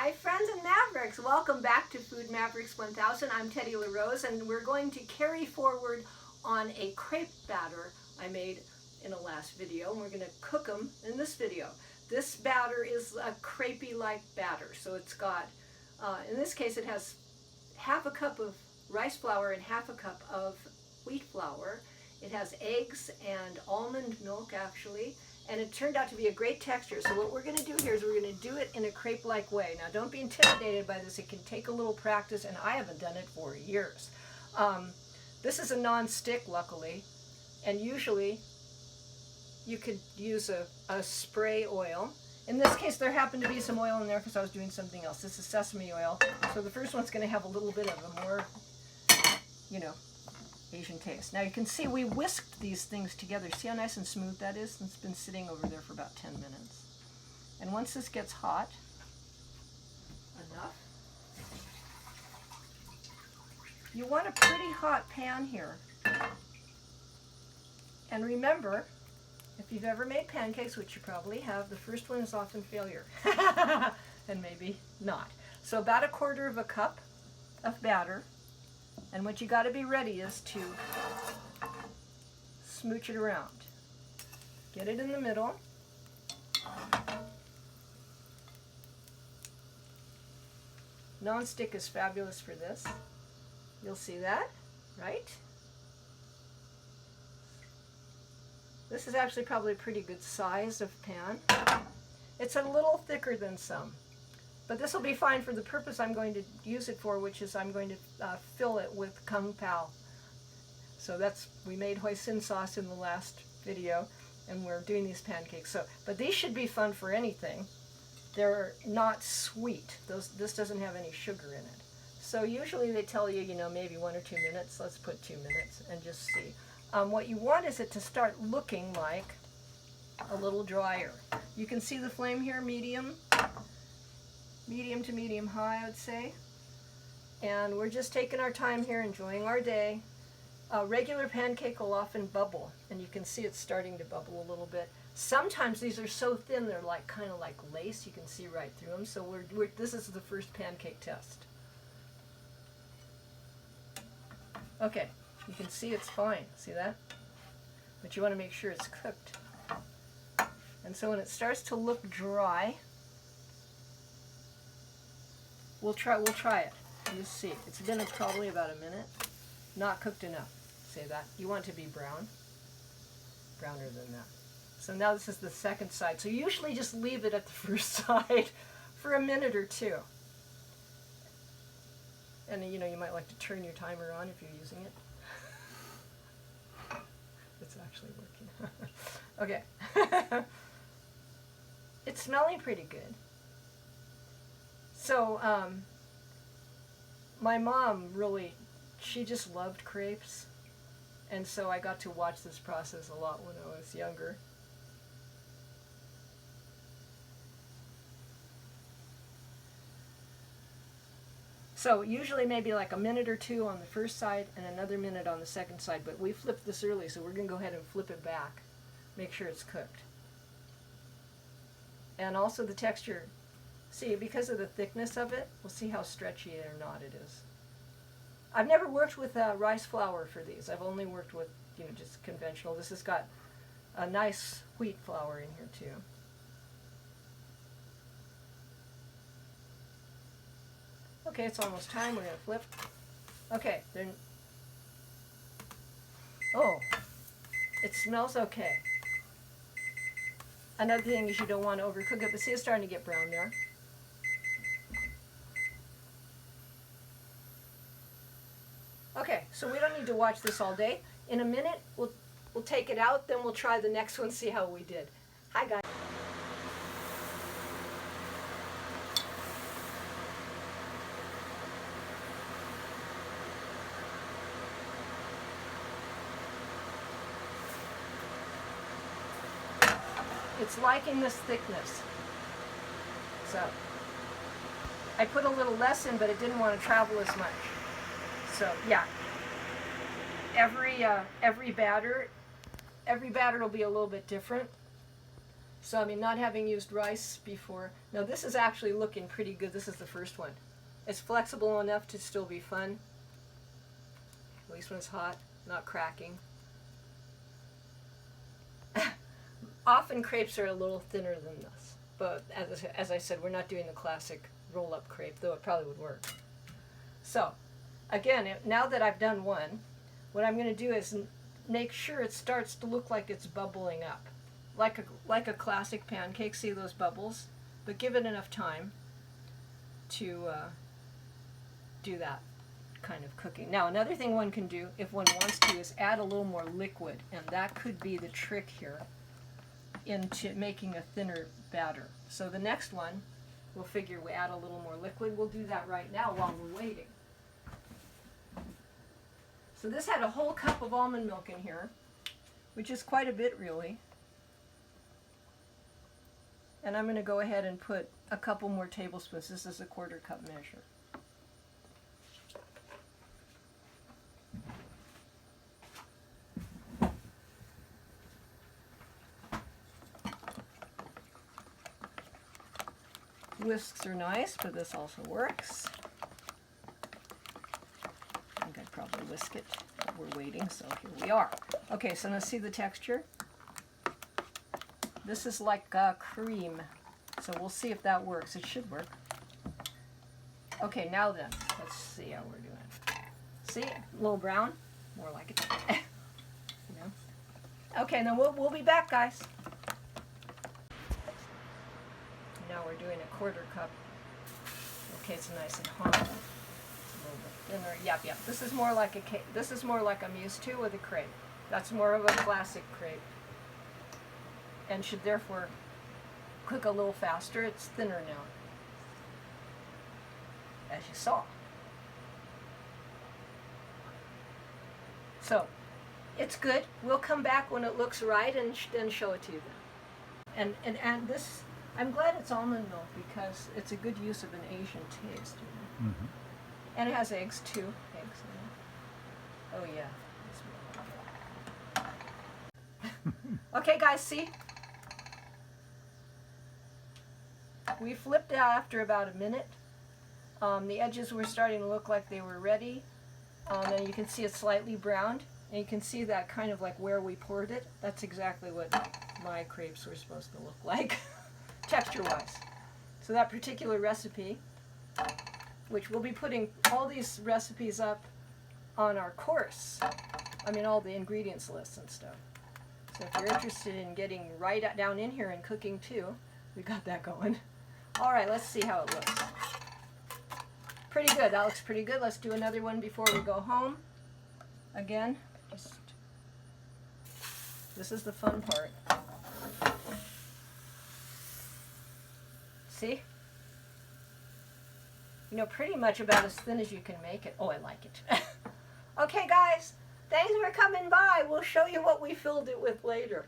Hi friends and Mavericks, welcome back to Food Mavericks 1000. I'm Teddy LaRose and we're going to carry forward on a crepe batter I made in a last video, and we're going to cook them in this video. This batter is a crepey-like batter, so it's got, in this case it has half a cup of rice flour and half a cup of wheat flour. It has eggs and almond milk actually, and it turned out to be a great texture. So what we're going to do here is we're going to do it in a crepe-like way. Now don't be intimidated by this, it can take a little practice, and I haven't done it for years. This is a non-stick luckily, and usually you could use a spray oil. In this case there happened to be some oil in there because I was doing something else. This is sesame oil, so the first one's going to have a little bit of a more, Asian taste. Now you can see we whisked these things together. See how nice and smooth that is? It's been sitting over there for about 10 minutes. And once this gets hot enough, you want a pretty hot pan here. And remember, if you've ever made pancakes, which you probably have, the first one is often failure. And maybe not. So about 1/4 cup of batter. And what you got to be ready is to smooch it around. Get it in the middle. Non-stick is fabulous for this. You'll see that, right? This is actually probably a pretty good size of pan. It's a little thicker than some, but this will be fine for the purpose I'm going to use it for, which is I'm going to fill it with kung pao. So we made hoisin sauce in the last video, and we're doing these pancakes. But these should be fun for anything. They're not sweet. This doesn't have any sugar in it. So usually they tell you, maybe 1 or 2 minutes. Let's put 2 minutes and just see. What you want is it to start looking like a little drier. You can see the flame here, medium to medium high, I would say. And we're just taking our time here, enjoying our day. A regular pancake will often bubble, and you can see it's starting to bubble a little bit. Sometimes these are so thin they're kind of like lace. You can see right through them. So this is the first pancake test. Okay, you can see it's fine. See that? But you want to make sure it's cooked. And so when it starts to look dry, we'll try it. You'll see. It's been probably about a minute. Not cooked enough. Say that. You want it to be browner than that. So now this is the second side. So usually just leave it at the first side for a minute or two. And you might like to turn your timer on if you're using it. It's actually working. Okay. It's smelling pretty good. So, my mom she just loved crepes, and so I got to watch this process a lot when I was younger. So usually maybe like a minute or two on the first side and another minute on the second side, but we flipped this early, so we're going to go ahead and flip it back, make sure it's cooked. And also the texture. See, because of the thickness of it, we'll see how stretchy or not it is. I've never worked with rice flour for these. I've only worked with, just conventional. This has got a nice wheat flour in here too. Okay, it's almost time. We're going to flip. Okay, then. Oh, it smells okay. Another thing is you don't want to overcook it, but see, it's starting to get brown there. Okay, so we don't need to watch this all day. In a minute, we'll take it out, then we'll try the next one, see how we did. Hi, guys. It's liking this thickness. So, I put a little less in, but it didn't want to travel as much. So yeah, every batter will be a little bit different. So, I mean, not having used rice before. Now, this is actually looking pretty good. This is the first one. It's flexible enough to still be fun. At least when it's hot, not cracking. Often crepes are a little thinner than this. But as I said, we're not doing the classic roll-up crepe, though it probably would work. So, again, now that I've done one, what I'm going to do is make sure it starts to look like it's bubbling up. Like a classic pancake, see those bubbles? But give it enough time to do that kind of cooking. Now, another thing one can do, if one wants to, is add a little more liquid, and that could be the trick here into making a thinner batter. So the next one, we'll figure we add a little more liquid. We'll do that right now while we're waiting. So this had a whole cup of almond milk in here, which is quite a bit really. And I'm going to go ahead and put a couple more tablespoons. This is a 1/4 cup measure. Whisks are nice, but this also works. I think I'd probably whisk it, but we're waiting, so here we are. Okay, so now see the texture? This is like cream, so we'll see if that works. It should work. Okay, now then, let's see how we're doing. See, a little brown, more like it. You know? Okay, then we'll be back, guys. Now we're doing a 1/4 cup. Okay, it's nice and hot. It's a little bit thinner. Yep. This is more like a cake. This is more like I'm used to with a crepe. That's more of a classic crepe, and should therefore cook a little faster. It's thinner now, as you saw. So, it's good. We'll come back when it looks right and then show it to you then. And this, I'm glad it's almond milk because it's a good use of an Asian taste. You know? Mm-hmm. And it has eggs too. Eggs in it. Oh yeah. Okay, guys, see? We flipped out after about a minute. The edges were starting to look like they were ready. And you can see it's slightly browned. And you can see that kind of like where we poured it. That's exactly what my crepes were supposed to look like, texture-wise. So that particular recipe, which we'll be putting all these recipes up on our course. I mean, all the ingredients lists and stuff. So if you're interested in getting right down in here and cooking too, we got that going. All right, let's see how it looks. Pretty good. That looks pretty good. Let's do another one before we go home. Again, this is the fun part. See? You know, pretty much about as thin as you can make it. Oh, I like it. Okay, guys. Thanks for coming by. We'll show you what we filled it with later.